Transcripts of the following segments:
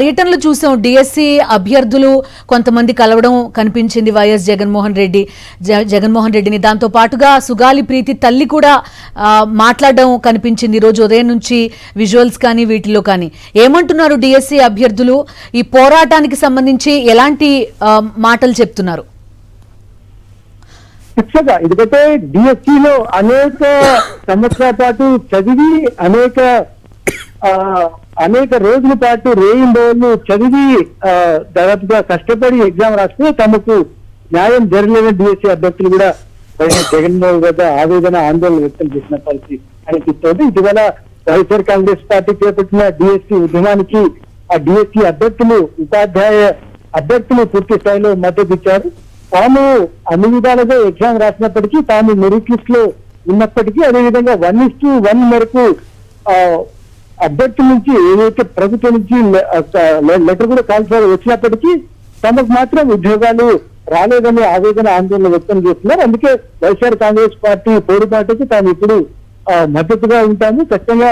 పర్యటనలు చూసాం. డిఎస్సి అభ్యర్థులు కొంతమంది కలవడం కనిపించింది వైఎస్ జగన్మోహన్ రెడ్డిని. దాంతో పాటుగా సుగాలి ప్రీతి తల్లి కూడా మాట్లాడడం కనిపించింది రోజు ఉదయం నుంచి విజువల్స్ కానీ వీటిలో కానీ. ఏమంటున్నారు డిఎస్సి అభ్యర్థులు? ఈ పోరాటానికి సంబంధించి ఎలాంటి మాటలు చెప్తున్నారు? ఎందుకంటే డిఎస్సిలో అనేక సంవత్సరాల పాటు చదివి అనేక రోజుల పాటు రేయింబోళ్ళు చదివి దాదాపుగా కష్టపడి ఎగ్జామ్ రాస్తే తమకు న్యాయం జరగలేని డిఎస్సి అభ్యర్థులు కూడా జగన్మోహన్ వద్ద ఆవేదన ఆందోళన వ్యక్తం చేసిన పరిస్థితి అనిపిస్తోంది. ఇటీవల వైఎస్ఆర్ కాంగ్రెస్ పార్టీ చేపట్టిన డిఎస్సి ఉద్యమానికి ఆ డిఎస్సి అభ్యర్థులు ఉపాధ్యాయ అభ్యర్థులు పూర్తి స్థాయిలో మద్దతు ఇచ్చారు. తాము అన్ని విధాలుగా ఎగ్జామ్ రాసినప్పటికీ తాము మెరిట్ లిస్ట్ లో ఉన్నప్పటికీ అదేవిధంగా 1:1 మేరకు అభ్యర్థుల నుంచి ఏదైతే ప్రభుత్వం నుంచి లెటర్ కూడా కాల్సారి వచ్చినప్పటికీ తమకు మాత్రం ఉద్యోగాలు రాలేదని ఆవేదన ఆందోళన వ్యక్తం చేస్తున్నారు. అందుకే వైఎస్ఆర్ కాంగ్రెస్ పార్టీ పోరుబాటుకి తాము ఇప్పుడు మద్దతుగా ఉంటాము, ఖచ్చితంగా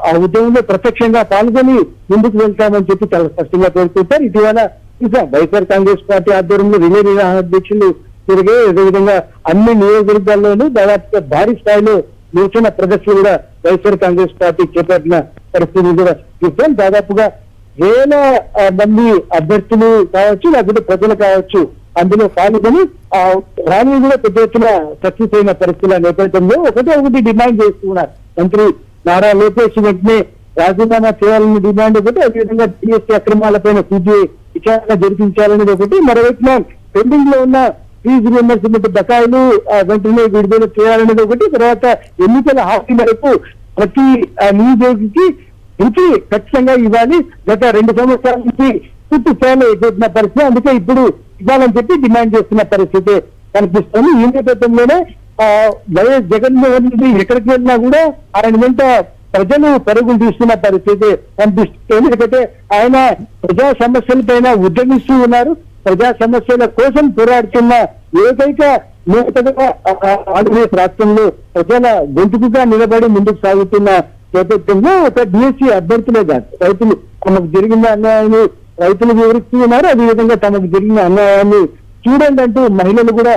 ఆ ఉద్యమంలో ప్రత్యక్షంగా పాల్గొని ముందుకు వెళ్తామని చెప్పి చాలా స్పష్టంగా పేర్కొంటారు. ఇటీవల వైఎస్ఆర్ కాంగ్రెస్ పార్టీ ఆధ్వర్యంలో రిలే నిర్వహణ దీక్షలు తిరిగే, అదేవిధంగా అన్ని నియోజకవర్గాల్లోనూ దాదాపుగా భారీ స్థాయిలో నిరసన ప్రదర్శన కూడా వైఎస్ఆర్ కాంగ్రెస్ పార్టీ చేపట్టిన పరిస్థితి కూడా చూస్తాం. దాదాపుగా వేల మంది అభ్యర్థులు కావచ్చు, లేకపోతే ప్రజలు కావచ్చు అందులో పాల్గొని ర్యాలీ కూడా పెద్ద ఎత్తున సక్సెస్ అయిన పరిస్థితుల నేపథ్యంలో ఒకటి డిమాండ్ చేస్తున్నారు. మంత్రి నారా లోకేష్ వెంటనే రాజీనామా చేయాలని డిమాండ్ ఒకటి, అదేవిధంగా డిఎస్సి అక్రమాలపైన సిబిఐ విచారణ జరిపించాలనేది ఒకటి, మరోవైపున పెండింగ్ లో ఉన్న ఫీజు రియంబర్స్మెంట్ బకాయిలు వెంటనే విడుదల చేయాలనేది ఒకటి, తర్వాత ఎన్నికల హామీ మేరకు ప్రతి నియోజకవర్గానికి ఇంటి ఖచ్చితంగా ఇవ్వాలి. గత 2 సంవత్సరాల నుంచి పూర్తి స్థాయిలో ఎదుర్కొన్న పరిస్థితి, అందుకే ఇప్పుడు ఇవ్వాలని చెప్పి డిమాండ్ చేస్తున్న పరిస్థితి కనిపిస్తుంది. ఈ నేపథ్యంలోనే వైఎస్ జగన్మోహన్ రెడ్డి ఎక్కడికి వెళ్ళినా కూడా ఆయన వెంట ప్రజలు పరుగులు తీస్తున్న పరిస్థితి కనిపిస్తుంది. ఎందుకంటే ఆయన ప్రజా సమస్యలపైన ఉద్యమిస్తూ ఉన్నారు, ప్రజా సమస్యల కోసం పోరాడుతున్న ఏకైక నేతగా ఆంధ్రప్రదేశ్ రాష్ట్రంలో ప్రజల గొంతుకుగా నిలబడి ముందుకు సాగుతున్న నేపథ్యంలో ఒక డిఎస్సి అభ్యర్థులే కాదు, రైతులు తమకు జరిగిన అన్యాయాన్ని రైతులు వివరిస్తూ ఉన్నారు. అదేవిధంగా తమకు జరిగిన అన్యాయాన్ని చూడండి అంటూ మహిళలు కూడా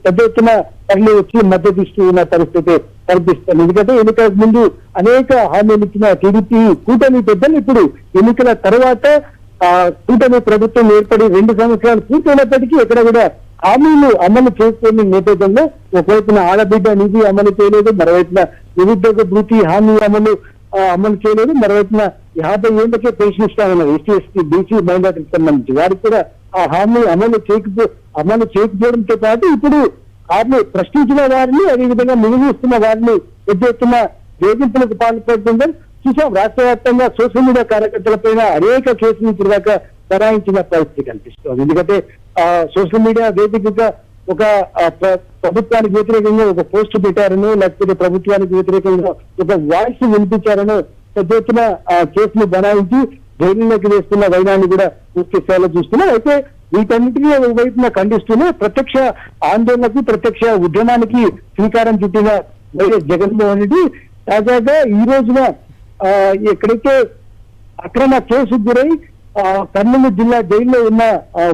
పెద్ద ఎత్తున తరలి వచ్చి మద్దతు ఇస్తూ ఉన్న పరిస్థితి కనిపిస్తుంది. ఎందుకంటే ఎన్నికలకు ముందు అనేక హామీలు ఇచ్చిన టీడీపీ కూటమి పెద్దలు ఇప్పుడు ఎన్నికల తర్వాత కూటమి ప్రభుత్వం ఏర్పడి 2 సంవత్సరాలు పూర్తయినప్పటికీ ఎక్కడ కూడా హామీలు అమలు చేసుకునే నేపథ్యంలో ఒకవైపున ఆడబిడ్డ నిధి అమలు చేయలేదు, మరోవైపున నిరుద్యోగ భృతి హామీ అమలు చేయలేదు, మరోవైపున 50 ఏళ్లకే పెన్షన్ ఇస్తామన్నారు ఎస్సీ ఎస్టీ బీసీ మైనారిటీకి సంబంధించి వారికి కూడా ఆ హామీ అమలు చేయకపోవడంతో పాటు ఇప్పుడు హామీ ప్రశ్నించిన వారిని అదేవిధంగా మిగిలిస్తున్న వారిని పెద్ద ఎత్తున వేధింపులకు పాల్పడుతుందని చూసాం. రాష్ట్ర వ్యాప్తంగా సోషల్ మీడియా కార్యకర్తలపైన అనేక కేసులు ఇప్పటిదాకా బనాయించిన పరిస్థితి కనిపిస్తుంది. ఎందుకంటే సోషల్ మీడియా వేదికగా ఒక ప్రభుత్వానికి వ్యతిరేకంగా ఒక పోస్ట్ పెట్టారనో, లేకపోతే ప్రభుత్వానికి వ్యతిరేకంగా ఒక వాయిస్ వినిపించారనో పెద్ద ఎత్తున కేసులు బనాయించి జైలులోకి వేస్తున్న వైనాన్ని కూడా పూర్తి స్థాయిలో చూస్తున్నాం. అయితే వీటన్నిటినీ వైపున ఖండిస్తూనే ప్రత్యక్ష ఆందోళనకు ప్రత్యక్ష ఉద్యమానికి శ్రీకారం చుట్టిన వైఎస్ జగన్మోహన్ రెడ్డి తాజాగా ఈ రోజున ఎక్కడైతే అక్రమ కేసుకు గురై కర్నూలు జిల్లా జైల్లో ఉన్న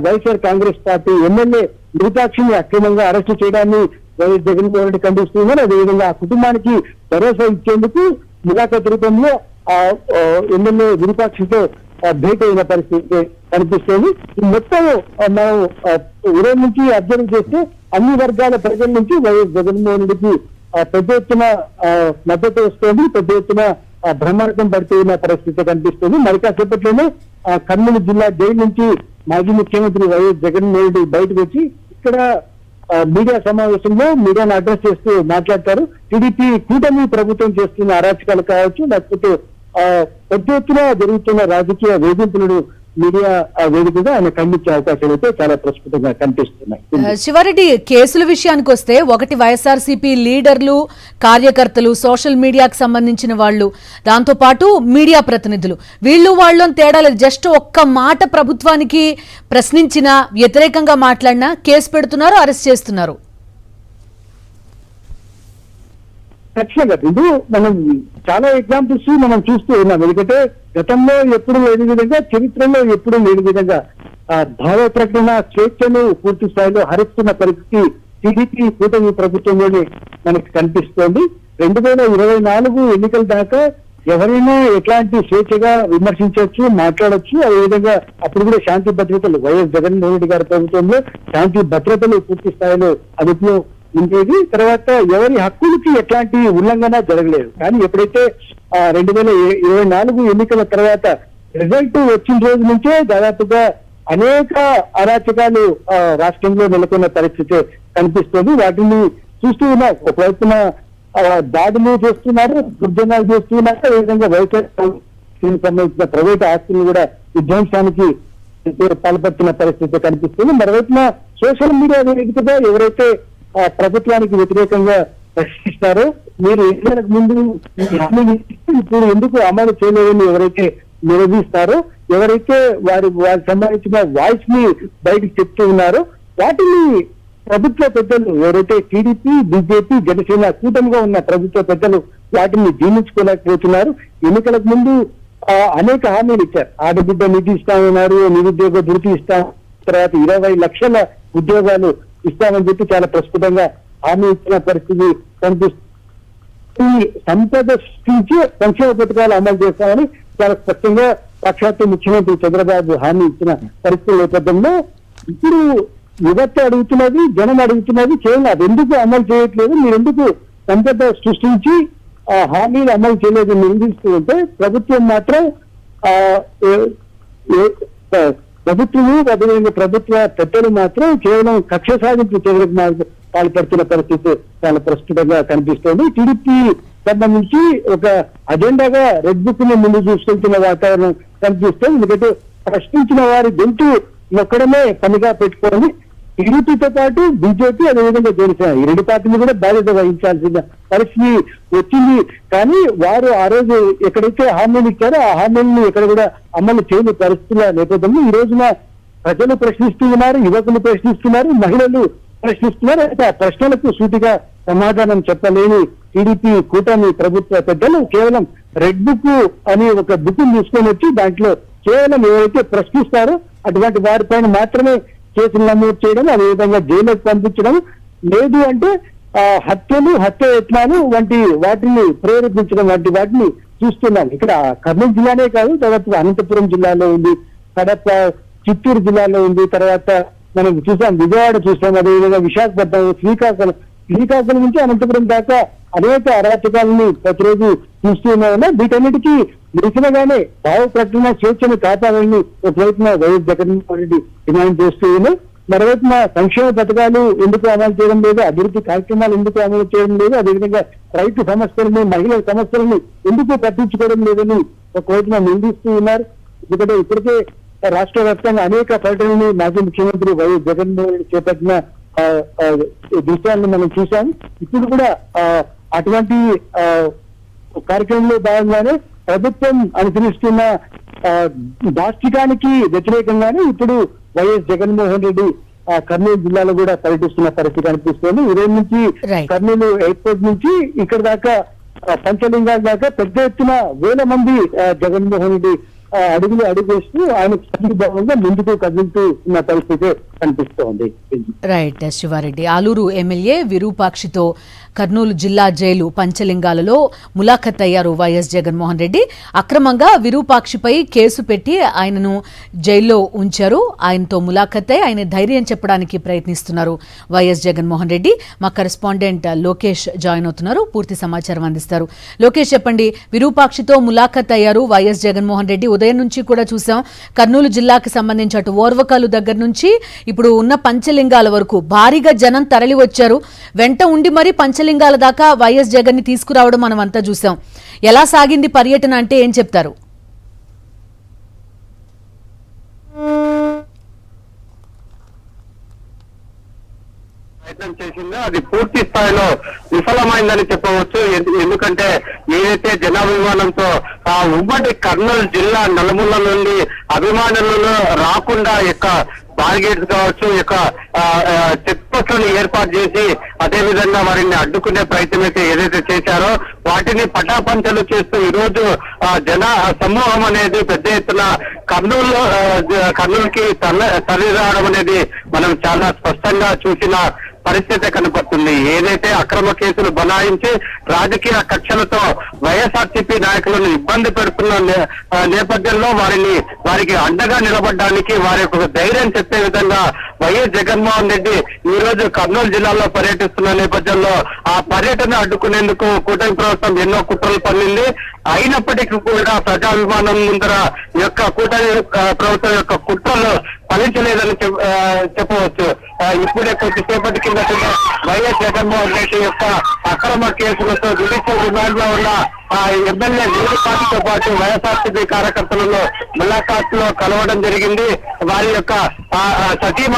వైఎస్ఆర్ కాంగ్రెస్ పార్టీ ఎమ్మెల్యే విరూపాక్షిని అక్రమంగా అరెస్టు చేయడాన్ని వైఎస్ జగన్మోహన్ రెడ్డి ఖండిస్తున్నారు. అదేవిధంగా ఆ కుటుంబానికి భరోసా ఇచ్చేందుకు ములాఖత్ రూపంలో ఎమ్మెల్యే విరూపాక్షితో భేటీ అయిన పరిస్థితి కనిపిస్తుంది. మొత్తం మనం ఉదయం నుంచి అబ్జర్వ్ చేస్తే అన్ని వర్గాల ప్రజల నుంచి వైఎస్ జగన్మోహన్ రెడ్డికి పెద్ద ఎత్తున మద్దతు వస్తుంది, పెద్ద ఎత్తున బ్రహ్మాండం పడుతూ ఉన్న పరిస్థితి కనిపిస్తుంది. మరి కాసేపట్లోనే కర్నూలు జిల్లా జైలు నుంచి మాజీ ముఖ్యమంత్రి వైఎస్ జగన్మోహన్ రెడ్డి బయటకు వచ్చి ఇక్కడ మీడియా సమావేశంలో మీడియాను అడ్రస్ చేస్తూ మాట్లాడతారు. టీడీపీ కూటమి ప్రభుత్వం చేస్తున్న అరాచకాలు కావచ్చు, లేకపోతే పెద్ద ఎత్తున జరుగుతున్న రాజకీయ వేధింపులను మీడియా వేదికగా ఆయన ఖండించే అవకాశాలు అయితే చాలా ప్రస్ఫుటంగా కనిపిస్తున్నాయి. శివారెడ్డి, కేసుల విషయానికి వస్తే ఒకటి వైఎస్ఆర్సీపీ లీడర్లు, కార్యకర్తలు, సోషల్ మీడియాకు సంబంధించిన వాళ్ళు, దాంతో పాటు మీడియా ప్రతినిధులు, వీళ్ళు వాళ్ళని తేడా లేదు. జస్ట్ ఒక్క మాట ప్రభుత్వానికి ప్రశ్నించినా, వ్యతిరేకంగా మాట్లాడినా కేసు పెడుతున్నారు, అరెస్ట్ చేస్తున్నారు. ఖచ్చితంగా ఇది మనం చాలా ఎగ్జాంపుల్స్ మనం చూస్తూ ఉన్నాం. ఎందుకంటే గతంలో ఎప్పుడు లేని విధంగా, చరిత్రలో ఎప్పుడు లేని విధంగా భావ ప్రకటన స్వేచ్ఛను పూర్తి స్థాయిలో హరిస్తున్న పరిస్థితి టీడీపీ కూటమి ప్రభుత్వంలోనే మనకి కనిపిస్తోంది. 2024 ఎన్నికల దాకా ఎవరైనా ఎట్లాంటి స్వేచ్ఛగా విమర్శించవచ్చు, మాట్లాడొచ్చు. అదేవిధంగా అప్పుడు కూడా శాంతి భద్రతలు వైఎస్ జగన్మోహన్ రెడ్డి గారి ప్రభుత్వంలో శాంతి భద్రతలు పూర్తి స్థాయిలో అదుపులో ఉండేది. తర్వాత ఎవరి హక్కులకి ఎట్లాంటి ఉల్లంఘన జరగలేదు. కానీ ఎప్పుడైతే 2024 ఎన్నికల తర్వాత రిజల్ట్ వచ్చిన రోజు నుంచే దాదాపుగా అనేక అరాచకాలు రాష్ట్రంలో నెలకొన్న పరిస్థితి కనిపిస్తుంది. వాటిని చూస్తూ ఉన్నాం. ఒకవైపున దాడులు చేస్తున్నారు, దుర్జనాలు చేస్తున్నారు. అదేవిధంగా వైఎస్ఆర్సీపీకి సంబంధించిన ప్రైవేట్ ఆస్తులను కూడా విధ్వంసానికి పాల్పడుతున్న పరిస్థితి కనిపిస్తుంది. మరోవైపున సోషల్ మీడియా వేదికగా ఎవరైతే ప్రభుత్వానికి వ్యతిరేకంగా ప్రశ్నిస్తారో, మీరు ఎన్నికలకు ముందు ఇప్పుడు ఎందుకు అమలు చేయలేదని ఎవరైతే నిలదీస్తారో, ఎవరైతే వారికి సంబంధించిన వాయిస్ ని బయటకు చెప్తూ ఉన్నారో, వాటిని ప్రభుత్వ పెద్దలు ఎవరైతే టీడీపీ, బీజేపీ, జనసేన కూటమిగా ఉన్న ప్రభుత్వ పెద్దలు వాటిని జీర్ణించుకోలేకపోతున్నారు. ఎన్నికలకు ముందు అనేక హామీలు ఇచ్చారు. ఆడబిడ్డ నిధి ఇస్తామన్నారు, నిరుద్యోగ భృతి ఇస్తాం, తర్వాత 20 లక్షల ఉద్యోగాలు ఇస్తామని చెప్పి చాలా ప్రస్ఫుటంగా హామీ ఇచ్చిన పరిస్థితి కనిపిస్తుంది. ఈ సంపద సృష్టించి సంక్షేమ పథకాలు అమలు చేస్తామని చాలా స్పష్టంగా సాక్షాత్తు ముఖ్యమంత్రి చంద్రబాబు హామీ ఇచ్చిన పరిస్థితుల నేపథ్యంలో ఇప్పుడు యువత అడుగుతున్నది, జనం అడుగుతున్నది కేవలం అది ఎందుకు అమలు చేయట్లేదు, మీరు ఎందుకు సంపద సృష్టించి హామీలు అమలు చేయలేదు నిలదీస్తూ ఉంటే, ప్రభుత్వం మాత్రం ప్రభుత్వము అదేవిధంగా ప్రభుత్వ పెద్దలు మాత్రం కేవలం కక్ష సాధింపు చర్యలకు పాల్పడుతున్న పరిస్థితి చాలా ప్రస్ఫుటంగా కనిపిస్తోంది. టీడీపీ సంబంధించి ఒక అజెండాగా రెడ్ బుక్ ని ముందు చూసుకుంటున్న వాతావరణం కనిపిస్తుంది. ఎందుకంటే ప్రశ్నించిన వారి గొంతు నొక్కడమే పనిగా పెట్టుకోవాలి. టీడీపీతో పాటు బీజేపీ, అదేవిధంగా జనసేన ఈ రెండు పార్టీలు కూడా బాధ్యత వహించాల్సిన పరిస్థితి వచ్చింది. కానీ వారు ఆ రోజు ఎక్కడైతే హామీలు ఇచ్చారో ఆ హామీలను ఎక్కడ కూడా అమలు చేయని పరిస్థితుల నేపథ్యంలో ఈ రోజున ప్రజలు ప్రశ్నిస్తూ ఉన్నారు, యువకులు ప్రశ్నిస్తున్నారు, మహిళలు ప్రశ్నిస్తున్నారు. అయితే ఆ ప్రశ్నలకు సూటిగా సమాధానం చెప్పలేని టీడీపీ కూటమి ప్రభుత్వ పెద్దలు కేవలం రెడ్ బుక్ అని ఒక బుక్ తీసుకొని వచ్చి దాంట్లో కేవలం ఎవరైతే ప్రశ్నిస్తారో అటువంటి వారిపైన మాత్రమే కేసులు నమోదు చేయడం, అదేవిధంగా జైలుకు పంపించడం, లేదు అంటే హత్యలు, హత్య యత్నాలు వంటి వాటిని ప్రేరేపించడం వంటి వాటిని చూస్తున్నాం. ఇక్కడ కర్నూలు జిల్లానే కాదు, తర్వాత అనంతపురం జిల్లాలో ఉంది, కడప, చిత్తూరు జిల్లాలో ఉంది, తర్వాత మనం చూసాం విజయవాడ చూసాం, అదేవిధంగా విశాఖపట్నం, శ్రీకాకుళం నుంచి అనంతపురం దాకా అనేక అరాచకాలను ప్రతిరోజు చూస్తూ ఉన్నామన్నా వీటన్నిటికీ నిరసనగానే భావ ప్రకటన స్వేచ్ఛను కాపాడాలని ఒకవైపున వైఎస్ జగన్మోహన్ రెడ్డి డిమాండ్ చేస్తూ ఉన్నాయి. మరోవైపున సంక్షేమ పథకాలు ఎందుకు అమలు చేయడం లేదు, అభివృద్ధి కార్యక్రమాలు ఎందుకు అమలు చేయడం లేదు, అదేవిధంగా రైతు సమస్యలను, మహిళల సమస్యలను ఎందుకు పట్టించుకోవడం లేదని ఒకవైపున నిందిస్తూ ఉన్నారు. ఎందుకంటే ఇప్పటికే రాష్ట్ర వ్యాప్తంగా అనేక పర్యటనలు మాజీ ముఖ్యమంత్రి వైఎస్ జగన్మోహన్ రెడ్డి చేపట్టిన దృశ్యాలను మనం చూసాం. ఇప్పుడు కూడా అటువంటి కార్యక్రమంలో భాగంగానే ప్రభుత్వం అనుసరిస్తున్న దాష్టికానికి వ్యతిరేకంగానే ఇప్పుడు వైఎస్ జగన్మోహన్ రెడ్డి కర్నూలు జిల్లాలో కూడా పర్యటిస్తున్న పరిస్థితి కనిపిస్తుంది. ఉదయం నుంచి కర్నూలు ఎయిర్పోర్ట్ నుంచి ఇక్కడ దాకా పంచలింగాల దాకా పెద్ద ఎత్తున వేల మంది జగన్మోహన్ రెడ్డి అడుగు వేస్తూ ఆయన సంఘీభావంగా ముందుకు కదులుతూ ఉన్న పరిస్థితి కనిపిస్తోంది. రైట్. శివారెడ్డి ఆలూరు ఎమ్మెల్యే విరూపాక్షితో కర్నూలు జిల్లా జైలు పంచలింగాలలో ములాఖత్ అయ్యారు వైఎస్ జగన్మోహన్ రెడ్డి. అక్రమంగా విరూపాక్షిపై కేసు పెట్టి ఆయనను జైల్లో ఉంచారు. ఆయనతో ములాఖత్ అయి ఆయన ధైర్యం చెప్పడానికి ప్రయత్నిస్తున్నారు వైఎస్ జగన్మోహన్ రెడ్డి. మా కరెస్పాండెంట్ లోకేష్ జాయిన్ అవుతున్నారు, పూర్తి సమాచారం అందిస్తారు. లోకేష్ చెప్పండి, విరూపాక్షితో ములాఖత్ అయ్యారు వైఎస్ జగన్మోహన్ రెడ్డి. ఉదయం నుంచి కూడా చూసాం కర్నూలు జిల్లాకి సంబంధించి అటు ఓర్వకాలు దగ్గర నుంచి ఇప్పుడు ఉన్న పంచలింగాల వరకు భారీగా జనం తరలి వచ్చారు. వెంట ఉండి మరి పంచలింగాల దాకా వైఎస్ జగన్ ని తీసుకురావడం మనం అంతా చూసాం. ఎలా సాగింది పర్యటన అంటే ఏం చెప్తారు? ప్రయత్నం చేసిందో అది పూర్తి స్థాయిలో విఫలమైందని చెప్పవచ్చు. ఎందుకంటే ఏదైతే జనాభిమానంతో ఉమ్మడి కర్నూలు జిల్లా నలుమూల నుండి అభిమానులను రాకుండా బార్గేట్స్ కావచ్చు, ఈ యొక్క చెక్ పోస్టులను ఏర్పాటు చేసి అదే విధంగా వారిని అడ్డుకునే ప్రయత్నం అయితే ఏదైతే చేశారో వాటిని పటాపంచలు చేస్తూ ఈ రోజు జన సమూహం అనేది పెద్ద ఎత్తున కర్నూలుకి తరలి రావడం అనేది మనం చాలా స్పష్టంగా చూసిన పరిస్థితి కనపడుతుంది. ఏదైతే అక్రమ కేసులు బనాయించి రాజకీయ కక్షలతో వైఎస్ఆర్సీపీ నాయకులను ఇబ్బంది పెడుతున్న నేపథ్యంలో వారికి అండగా నిలబడడానికి వారి యొక్క ధైర్యం చెప్పే విధంగా వైఎస్ జగన్మోహన్ రెడ్డి ఈ రోజు కర్నూలు జిల్లాలో పర్యటిస్తున్న నేపథ్యంలో ఆ పర్యటన అడ్డుకునేందుకు కూటమి ప్రభుత్వం ఎన్నో కుట్రలు పన్నింది. అయినప్పటికీ కూడా ప్రజాభిమానం ముందర ఈ యొక్క కూటమి ప్రభుత్వం యొక్క కుట్రలు ఫలించలేదని చెప్పవచ్చు. ఇప్పుడే కొద్దిసేపటి కింద వైఎస్ జగన్మోహన్ రెడ్డి యొక్క అక్రమ కేసులతో జ్యుడిషియల్ రిమాండ్ లో ఉన్న ఎమ్మెల్యే వీరుపాటితో పాటు వైఎస్ఆర్సీపీ కార్యకర్తలను ములాఖాత్ లో కలవడం జరిగింది. వారి యొక్క సతీమణి